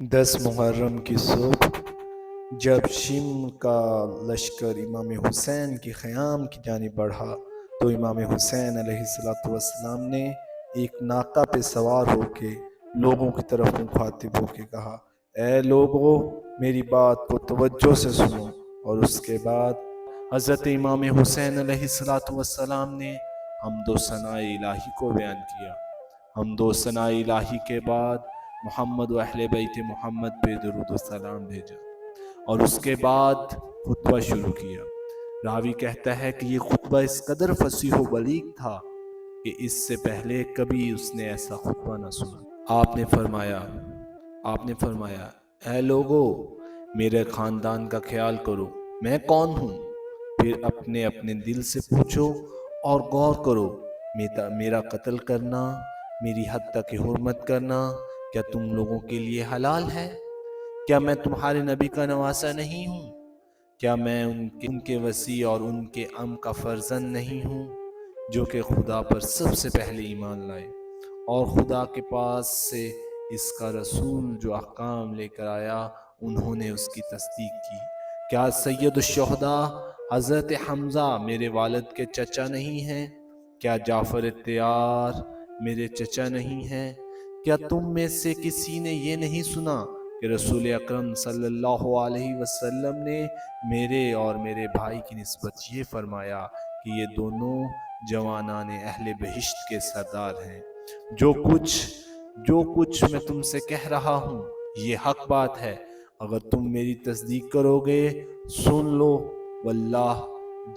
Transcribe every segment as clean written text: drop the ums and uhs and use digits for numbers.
10 محرم کی صبح جب شم کا لشکر امام حسین کے خیام کی جانب بڑھا تو امام حسین علیہ السلام نے ایک ناقہ پہ سوار ہو کے لوگوں کی طرف مخاطب ہو کے کہا، اے لوگو، میری بات کو توجہ سے سنو۔ اور اس کے بعد حضرت امام حسین علیہ السلام نے حمد و ثناء الہی کو بیان کیا۔ حمد و ثناء الہی کے بعد محمد و اہل بیت محمد پہ درود و سلام بھیجا اور اس کے بعد خطبہ شروع کیا۔ راوی کہتا ہے کہ یہ خطبہ اس قدر فصیح و بلیغ تھا کہ اس سے پہلے کبھی اس نے ایسا خطبہ نہ سنا۔ آپ نے فرمایا اے لوگو، میرے خاندان کا خیال کرو، میں کون ہوں؟ پھر اپنے اپنے دل سے پوچھو اور غور کرو، میرا قتل کرنا، میری حد تک حرمت کرنا کیا تم لوگوں کے لیے حلال ہے؟ کیا میں تمہارے نبی کا نواسا نہیں ہوں؟ کیا میں ان کے وصی اور ان کے ام کا فرزند نہیں ہوں جو کہ خدا پر سب سے پہلے ایمان لائے اور خدا کے پاس سے اس کا رسول جو احکام لے کر آیا انہوں نے اس کی تصدیق کی؟ کیا سید الشہداء حضرت حمزہ میرے والد کے چچا نہیں ہیں؟ کیا جعفر طیار میرے چچا نہیں ہیں؟ کیا تم میں سے کسی نے یہ نہیں سنا کہ رسول اکرم صلی اللہ علیہ وسلم نے میرے اور میرے بھائی کی نسبت یہ فرمایا کہ یہ دونوں جوانان اہل بہشت کے سردار ہیں؟ جو کچھ میں تم سے کہہ رہا ہوں یہ حق بات ہے، اگر تم میری تصدیق کرو گے سن لو، واللہ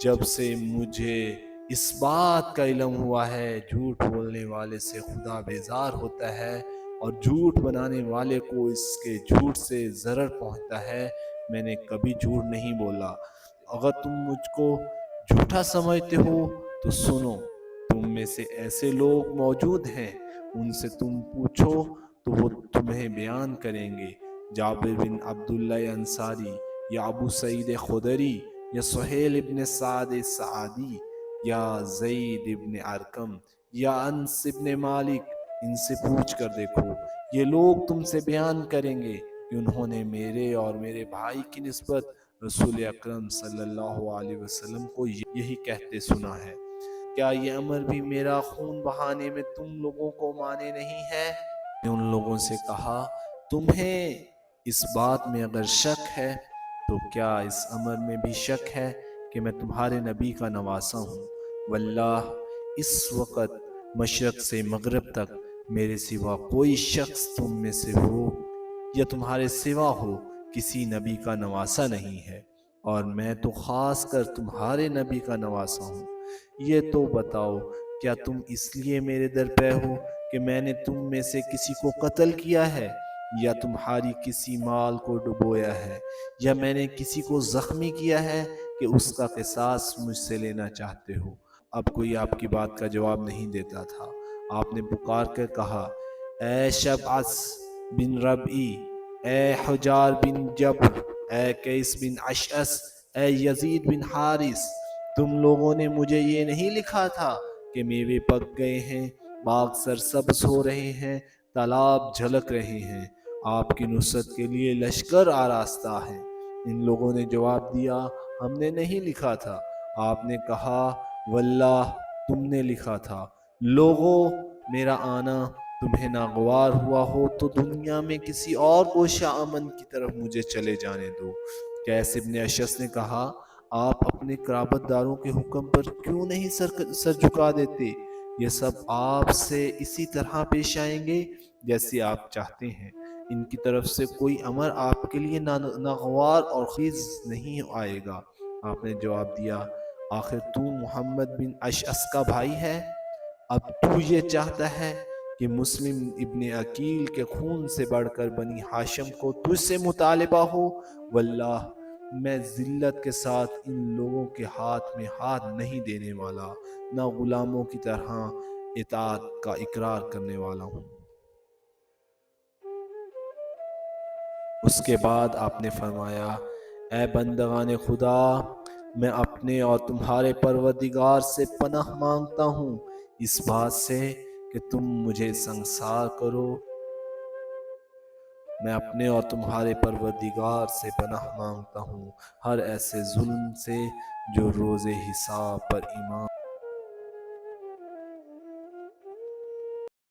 جب سے مجھے اس بات کا علم ہوا ہے جھوٹ بولنے والے سے خدا بیزار ہوتا ہے اور جھوٹ بنانے والے کو اس کے جھوٹ سے ضرر پہنچتا ہے، میں نے کبھی جھوٹ نہیں بولا۔ اگر تم مجھ کو جھوٹا سمجھتے ہو تو سنو، تم میں سے ایسے لوگ موجود ہیں، ان سے تم پوچھو تو وہ تمہیں بیان کریں گے۔ جابر بن عبداللہ انصاری یا ابو سعید خدری یا سہیل ابن سعد سعدی یا زید ابن ارقم یا انس ابن مالک، ان سے پوچھ کر دیکھو، یہ لوگ تم سے بیان کریں گے کہ انہوں نے میرے اور میرے بھائی کی نسبت رسول اکرم صلی اللہ علیہ وسلم کو یہی کہتے سنا ہے۔ کیا یہ امر بھی میرا خون بہانے میں تم لوگوں کو مانے نہیں ہے؟ میں ان لوگوں سے کہا، تمہیں اس بات میں اگر شک ہے تو کیا اس امر میں بھی شک ہے کہ میں تمہارے نبی کا نواسا ہوں؟ واللہ اس وقت مشرق سے مغرب تک میرے سوا کوئی شخص تم میں سے ہو یا تمہارے سوا ہو کسی نبی کا نواسا نہیں ہے، اور میں تو خاص کر تمہارے نبی کا نواسا ہوں۔ یہ تو بتاؤ، کیا تم اس لیے میرے در پہ ہو کہ میں نے تم میں سے کسی کو قتل کیا ہے یا تمہاری کسی مال کو ڈبویا ہے یا میں نے کسی کو زخمی کیا ہے کہ اس کا قصاص مجھ سے لینا چاہتے ہو؟ اب کوئی آپ کی بات کا جواب نہیں دیتا تھا۔ آپ نے پکار کر کہا، اے شبعث بن ربعی، اے حجار بن جبر، اے قیس بن اشعث، اے یزید بن حارث، تم لوگوں نے مجھے یہ نہیں لکھا تھا کہ میوے پک گئے ہیں، باغ سرسبز ہو رہے ہیں، تالاب جھلک رہے ہیں، آپ کی نصرت کے لیے لشکر آراستہ ہے؟ ان لوگوں نے جواب دیا، ہم نے نہیں لکھا تھا۔ آپ نے کہا، واللہ تم نے لکھا تھا۔ لوگوں، میرا آنا تمہیں ناگوار ہوا ہو تو دنیا میں کسی اور گوشہ امن کی طرف مجھے چلے جانے دو۔ قیس ابن اشعث نے کہا، آپ اپنے قرابت داروں کے حکم پر کیوں نہیں سر جھکا دیتے؟ یہ سب آپ سے اسی طرح پیش آئیں گے جیسے آپ چاہتے ہیں، ان کی طرف سے کوئی امر آپ کے لیے ناگوار اور خیز نہیں آئے گا۔ آپ نے جواب دیا، آخر تو محمد بن اشعث کا بھائی ہے، اب تو یہ چاہتا ہے کہ مسلم ابن عقیل کے خون سے بڑھ کر بنی ہاشم کو تجھ سے مطالبہ ہو؟ واللہ میں ذلت کے ساتھ ان لوگوں کے ہاتھ میں ہاتھ نہیں دینے والا، نہ غلاموں کی طرح اطاعت کا اقرار کرنے والا ہوں۔ اس کے بعد آپ نے فرمایا، اے بندگان خدا، میں اپنے اور تمہارے پروردگار سے پناہ مانگتا ہوں اس بات سے کہ تم مجھے سنگسار کرو، میں اپنے اور تمہارے پروردگار سے پناہ مانگتا ہوں ہر ایسے ظلم سے جو روز حساب پر ایمان